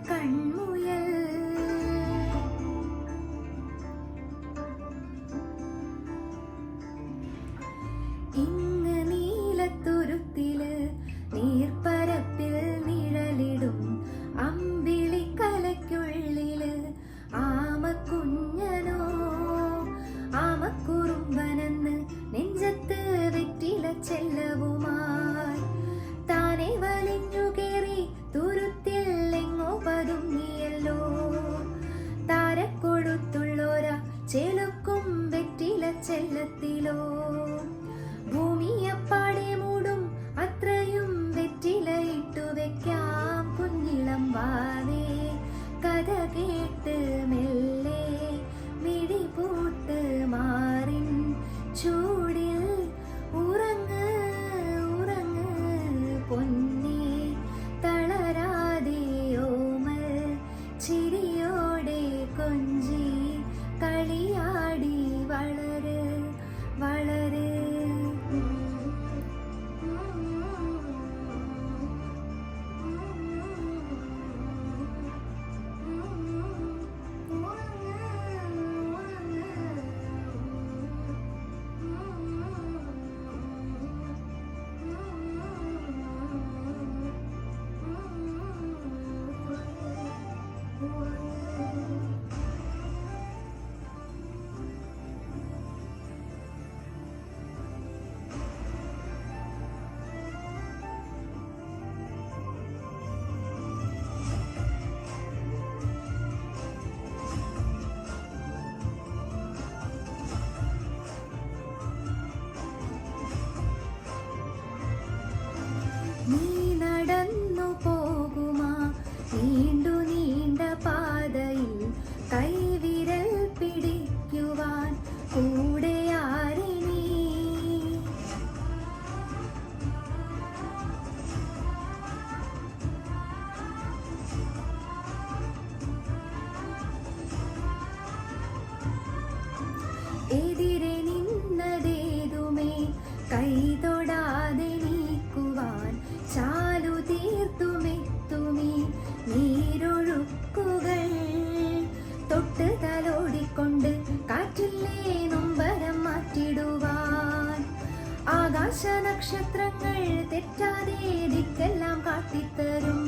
കൺമുയൽ ഇങ്ങ് നീലത്തുരുത്തില് നീർപ്പരപ്പിൽ നിഴലിടും അമ്പിളിക്കലയ്ക്കുള്ളില് ആമക്കുഞ്ഞനോ ആമക്കുറുമ്പനെന്ന് നെഞ്ചത്ത് വെറ്റില ചെല്ലവുമായി താനെ വലിഞ്ഞു കേറി തുരുത്തിൽ എങ്ങോ പതുങ്ങിയല്ലോ. താരക്കൊഴുത്തുള്ളോര ചെലുക്കും വെറ്റില ചെല്ലത്തിലോ. ഭൂമിയപ്പാടെ മൂടും അത്രയും വെറ്റില ഇട്ടു വെക്കാം കുഞ്ഞിളം വാവേ. കഥ കേട്ട് മെല്ലെ മിഴി പൂട്ട് മാറിൻ ചൂടിൽ ഉറങ്ങ് ഉറങ്ങ് പൊന്നേ. തളരാതെ ഓമൽ ചിരിയോടെ കൊഞ്ചി കളിയാടി വളര് വളര്. നീ നടന്നു പോകുമാ നീണ്ടു നീണ്ട പാതയിൽ കൈവിരൽ പിടിക്കുവാൻ കൂടെ ആരിനി. എതിരെ നിന്നതേതുമേ കൈ തൊടാതെ നീക്കുവാൻ ചാലു തീർത്തുമെത്തുമീ നീരൊഴുക്കുകൾ. തൊട്ട് തലോടിക്കൊണ്ട് കാറ്റില്ലേ നൊമ്പരം മാറ്റിടുവാൻ ആകാശ നക്ഷത്രങ്ങൾ തെറ്റാതെ ദിക്കെല്ലാം കാട്ടിത്തരും.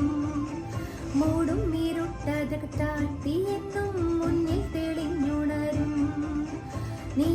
മൂടും ഇരുട്ടകറ്റാൻ തീയെന്നും മുന്നിൽ തെളിഞ്ഞുണരും. നീ